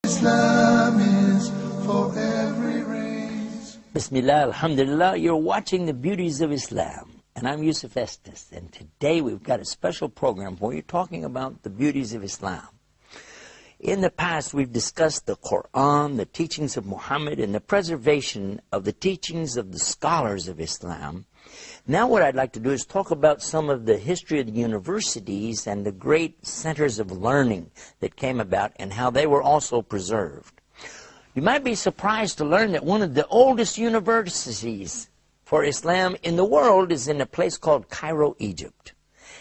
Islam is for every race. Bismillah, alhamdulillah, you're watching the beauties of Islam. And I'm Yusuf Estes. And today we've got a special program for you talking about the beauties of Islam. In the past, we've discussed the Quran, the teachings of Muhammad, and the preservation of the teachings of the scholars of Islam. Now what I'd like to do is talk about some of the history of the universities and the great centers of learning that came about and how they were also preserved. You might be surprised to learn that one of the oldest universities for Islam in the world is in a place called Cairo, Egypt.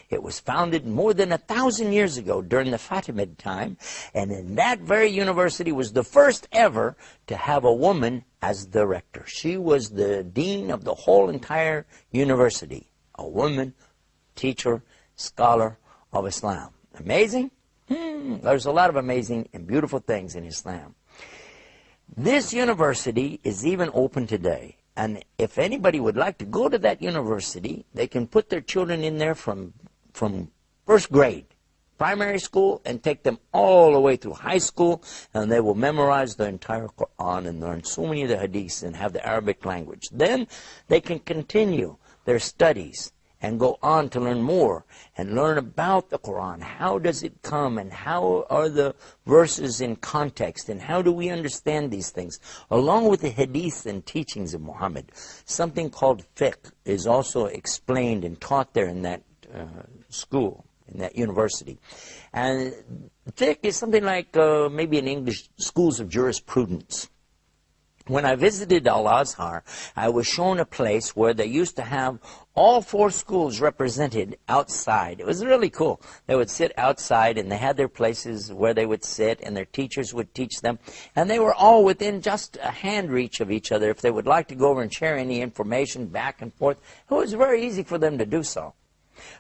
It was founded more than 1,000 years ago during the Fatimid time, and in that very university was the first ever to have a woman as the rector. She was the dean of the whole entire university, a woman, teacher, scholar of Islam. Amazing? There's a lot of amazing and beautiful things in Islam. This university is even open today. And if anybody would like to go to that university, they can put their children in there from first grade, primary school, and take them all the way through high school, and they will memorize the entire Quran and learn so many of the hadiths and have the Arabic language. Then they can continue their studies and go on to learn more and learn about the Quran. How does it come, and how are the verses in context, and how do we understand these things? Along with the hadiths and teachings of Muhammad. Something called fiqh is also explained and taught there in that school, in that university. And fiqh is something like maybe in English, schools of jurisprudence. When I visited Al-Azhar, I was shown a place where they used to have all 4 schools represented outside. It was really cool. They would sit outside, and they had their places where they would sit, and their teachers would teach them. And they were all within just a hand reach of each other. If they would like to go over and share any information back and forth, it was very easy for them to do so.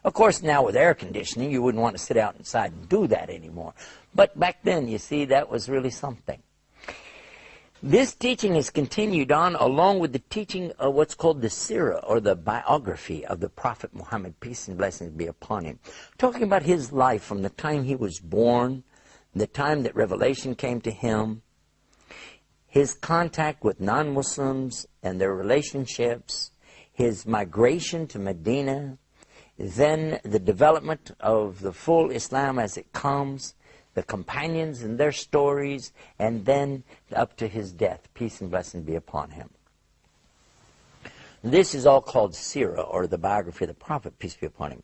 Of course, now with air conditioning, you wouldn't want to sit out inside and do that anymore. But back then, you see, that was really something. This teaching is continued on along with the teaching of what's called the Sirah, or the biography of the Prophet Muhammad, peace and blessings be upon him. Talking about his life from the time he was born, the time that revelation came to him, his contact with non-Muslims and their relationships, his migration to Medina, then the development of the full Islam as it comes, the companions and their stories, and then up to his death. Peace and blessing be upon him. This is all called Sirah, or the biography of the Prophet, peace be upon him.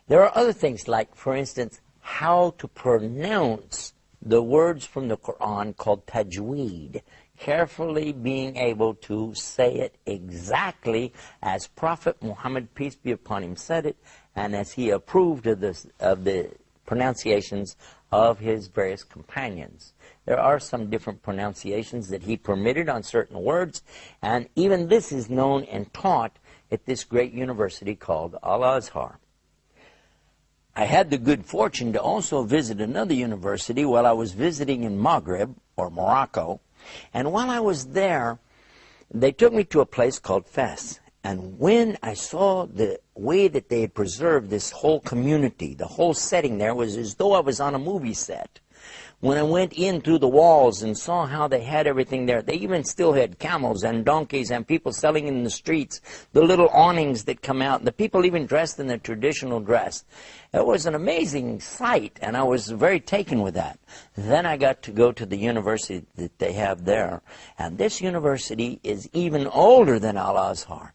There are other things like, for instance, how to pronounce the words from the Quran called tajweed. Carefully being able to say it exactly as Prophet Muhammad, peace be upon him, said it, and as he approved of the pronunciations of his various companions. There are some different pronunciations that he permitted on certain words, and even this is known and taught at this great university called Al-Azhar. I had the good fortune to also visit another university while I was visiting in Maghreb, or Morocco, and while I was there, they took me to a place called Fes. And when I saw the way that they had preserved this whole community, the whole setting there was as though I was on a movie set. When I went in through the walls and saw how they had everything there, they even still had camels and donkeys and people selling in the streets, the little awnings that come out, and the people even dressed in their traditional dress. It was an amazing sight, and I was very taken with that. Then I got to go to the university that they have there, and this university is even older than Al-Azhar.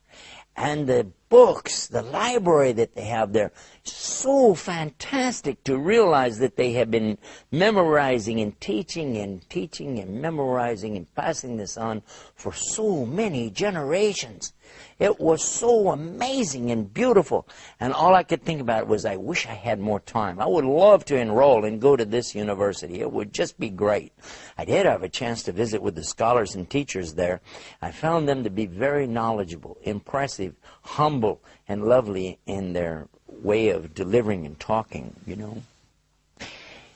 And the books, the library that they have there, so fantastic to realize that they have been memorizing and teaching and memorizing and passing this on for so many generations. It was so amazing and beautiful. And all I could think about was, I wish I had more time. I would love to enroll and go to this university. It would just be great. I did have a chance to visit with the scholars and teachers there. I found them to be very knowledgeable, impressive, humble, and lovely in their way of delivering and talking, you know.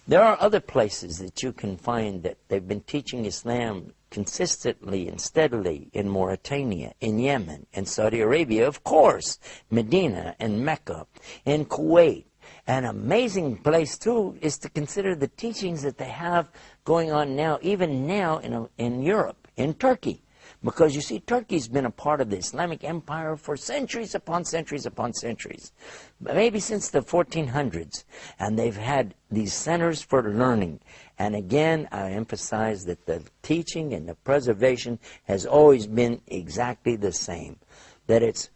There are other places that you can find that they've been teaching Islam consistently and steadily in Mauritania, in Yemen, in Saudi Arabia, of course, Medina and Mecca, in Kuwait. An amazing place, too, is to consider the teachings that they have going on now, even now in Europe, in Turkey. Because you see, Turkey's been a part of the Islamic Empire for centuries upon centuries upon centuries. Maybe since the 1400s. And they've had these centers for learning. And again, I emphasize that the teaching and the preservation has always been exactly the same. That it's,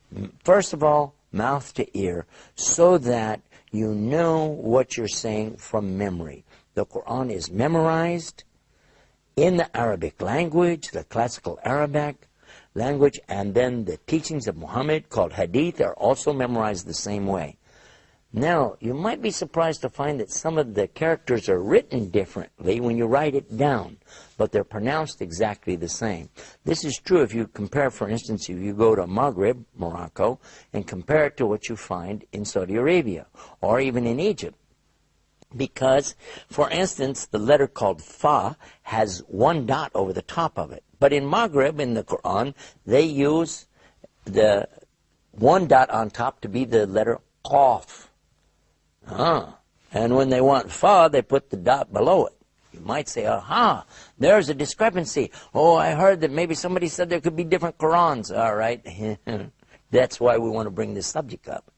first of all, mouth to ear, so that you know what you're saying from memory. The Quran is memorized in the Arabic language, the classical Arabic language, and then the teachings of Muhammad, called hadith, are also memorized the same way. Now, you might be surprised to find that some of the characters are written differently when you write it down, but they're pronounced exactly the same. This is true if you compare, for instance, if you go to Maghreb, Morocco, and compare it to what you find in Saudi Arabia, or even in Egypt. Because, for instance, the letter called Fa has one dot over the top of it. But in Maghreb, in the Quran, they use the one dot on top to be the letter Qaf. And when they want Fa, they put the dot below it. You might say, aha, there's a discrepancy. Oh, I heard that maybe somebody said there could be different Qurans. All right. That's why we want to bring this subject up.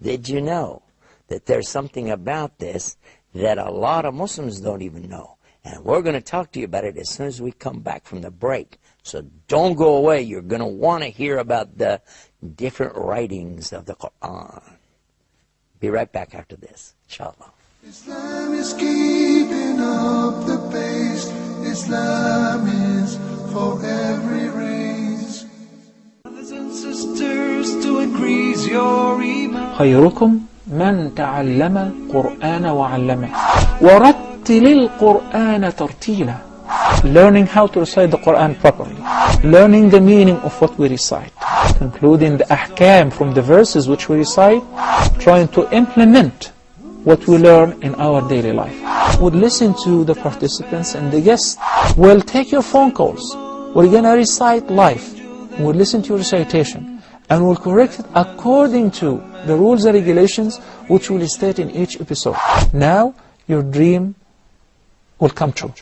Did you know that there's something about this that a lot of Muslims don't even know? And we're going to talk to you about it as soon as we come back from the break. So don't go away. You're going to want to hear about the different writings of the Quran. Be right back after this, inshallah. Islam is keeping up the pace. Islam is for every race. Brothers and sisters, to increase your iman. خيركم من تعلم القرآن وعلمه ورتل القرآن ترتيلا. Learning how to recite the Quran properly, learning the meaning of what we recite, concluding the ahkam from the verses which we recite, trying to implement what we learn in our daily life. We'll listen to the participants and the guests. We'll take your phone calls. We're going to recite live. We'll listen to your recitation and we'll correct it according to the rules and regulations which we'll state in each episode. Now your dream will come true.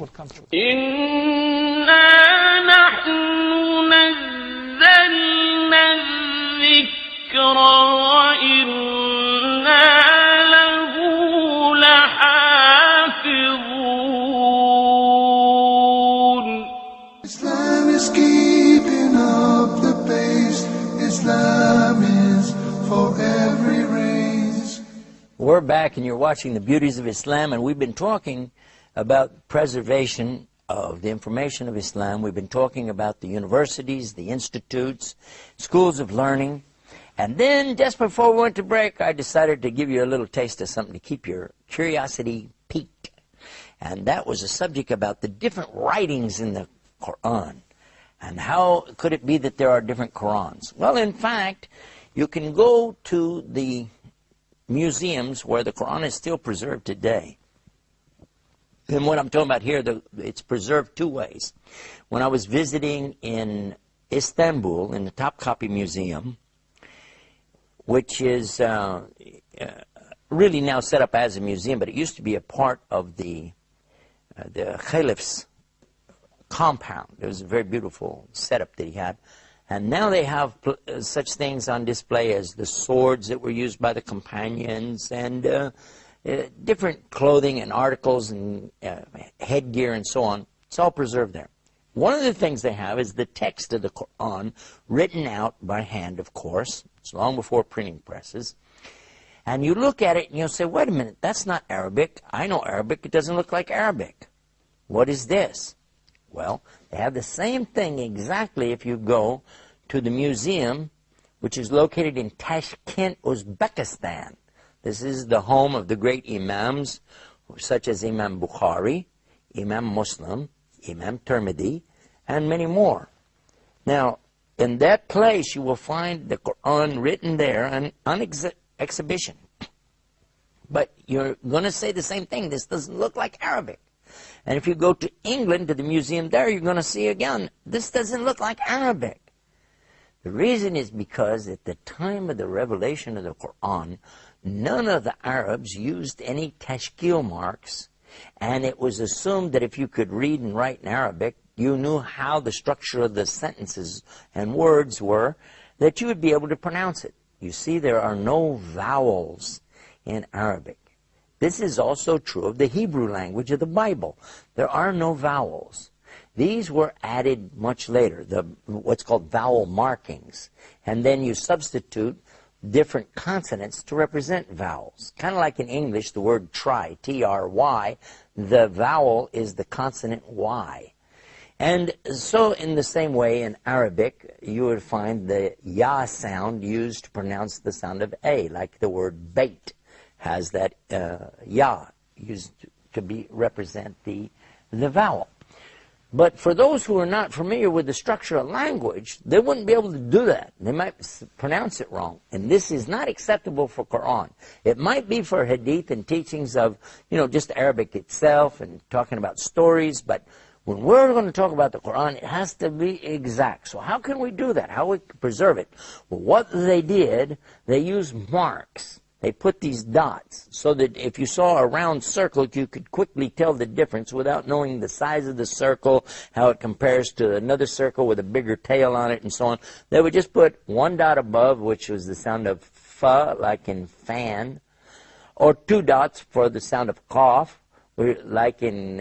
Islam is keeping up the pace. Islam is for every race. We're back and you're watching the Beauties of Islam, and we've been talking about preservation of the information of Islam. We've been talking about the universities, the institutes, schools of learning. And then just before we went to break, I decided to give you a little taste of something to keep your curiosity piqued. And that was a subject about the different writings in the Quran. And how could it be that there are different Qurans? Well, in fact, you can go to the museums where the Quran is still preserved today. And what I'm talking about here, it's preserved two ways. When I was visiting in Istanbul, in the Topkapi Museum, which is really now set up as a museum, but it used to be a part of the Caliph's compound. It was a very beautiful setup that he had. And now they have such things on display as the swords that were used by the companions and different clothing and articles and headgear and so on. It's all preserved there. One of the things they have is the text of the Quran, written out by hand, of course. It's long before printing presses. And you look at it and you'll say, wait a minute, that's not Arabic. I know Arabic. It doesn't look like Arabic. What is this? Well, they have the same thing exactly if you go to the museum, which is located in Tashkent, Uzbekistan. This is the home of the great imams, such as Imam Bukhari, Imam Muslim, Imam Tirmidhi, and many more. Now, in that place, you will find the Quran written there and on exhibition. But you're going to say the same thing. This doesn't look like Arabic. And if you go to England, to the museum there, you're going to see again, this doesn't look like Arabic. The reason is because at the time of the revelation of the Quran, none of the Arabs used any tashkil marks And it was assumed that if you could read and write in Arabic, you knew how the structure of the sentences and words were, that you would be able to pronounce it. You see, there are no vowels in Arabic. This is also true of the Hebrew language of the Bible. There are no vowels. These were added much later, what's called vowel markings. And then you substitute different consonants to represent vowels. Kind of like in English, the word try, T-R-Y, the vowel is the consonant Y. And so in the same way in Arabic, you would find the ya sound used to pronounce the sound of A, like the word bait has that ya used to represent the vowel. But for those who are not familiar with the structure of language, they wouldn't be able to do that. They might pronounce it wrong. And this is not acceptable for Quran. It might be for hadith and teachings of, just Arabic itself and talking about stories, but when we're going to talk about the Quran, it has to be exact. So how can we do that? How we preserve it? Well, what they did, they used marks. They put these dots so that if you saw a round circle, you could quickly tell the difference without knowing the size of the circle, how it compares to another circle with a bigger tail on it, and so on. They would just put one dot above, which was the sound of fa, like in fan, or two dots for the sound of cough, like in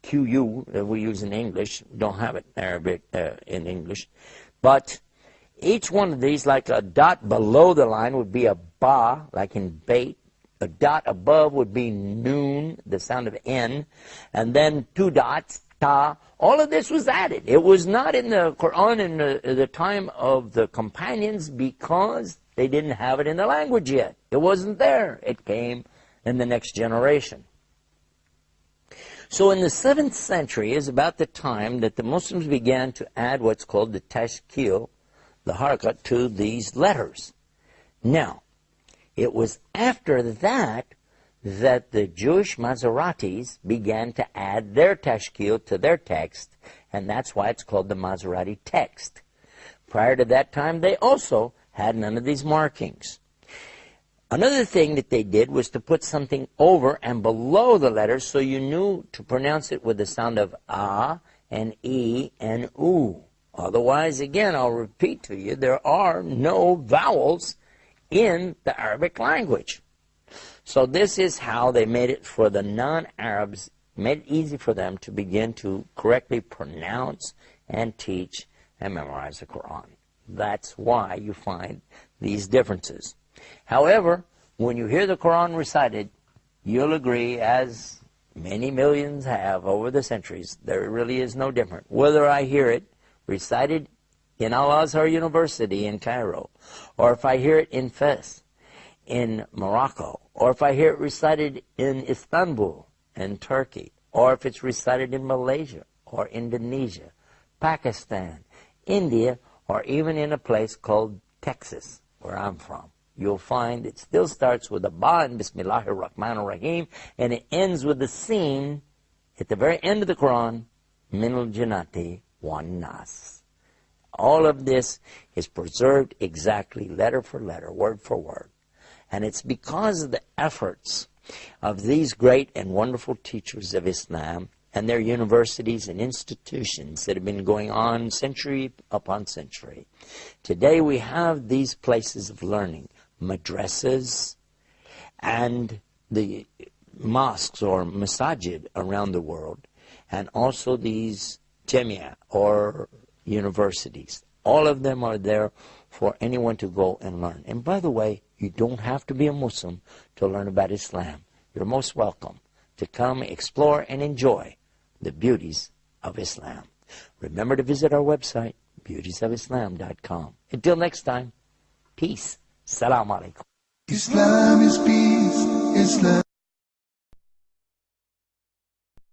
QU that we use in English. We don't have it in Arabic in English. But each one of these, like a dot below the line, would be a ba, like in bait. A dot above would be noon, the sound of N. And then two dots, ta. All of this was added. It was not in the Quran in the time of the companions because they didn't have it in the language yet. It wasn't there. It came in the next generation. So in the 7th century is about the time that the Muslims began to add what's called the tashkil, the harakat, to these letters. Now, it was after that the Jewish Maseratis began to add their tashkil to their text, and that's why it's called the Maserati text. Prior to that time, they also had none of these markings. Another thing that they did was to put something over and below the letters so you knew to pronounce it with the sound of A and E and U. Otherwise, again, I'll repeat to you, there are no vowels in the Arabic language. So this is how they made it for the non-Arabs, made it easy for them to begin to correctly pronounce and teach and memorize the Quran. That's why you find these differences. However, when you hear the Quran recited, you'll agree, as many millions have over the centuries, there really is no difference. Whether I hear it recited in Al-Azhar University in Cairo, or if I hear it in Fes in Morocco, or if I hear it recited in Istanbul in Turkey, or if it's recited in Malaysia or Indonesia, Pakistan, India, or even in a place called Texas, where I'm from, you'll find it still starts with a ba in Bismillahir Rahmanir Rahim, and it ends with the scene at the very end of the Quran, Minal Jannati wan nas. All of this is preserved exactly, letter for letter, word for word. And it's because of the efforts of these great and wonderful teachers of Islam and their universities and institutions that have been going on century upon century. Today we have these places of learning, madrasas and the mosques or masajid around the world, and also these Jamia or universities. All of them are there for anyone to go and learn. And by the way, you don't have to be a Muslim to learn about Islam. You're most welcome to come explore and enjoy the beauties of Islam. Remember to visit our website, beautiesofislam.com. Until next time, peace. Salam alaikum. Islam is peace. Islam.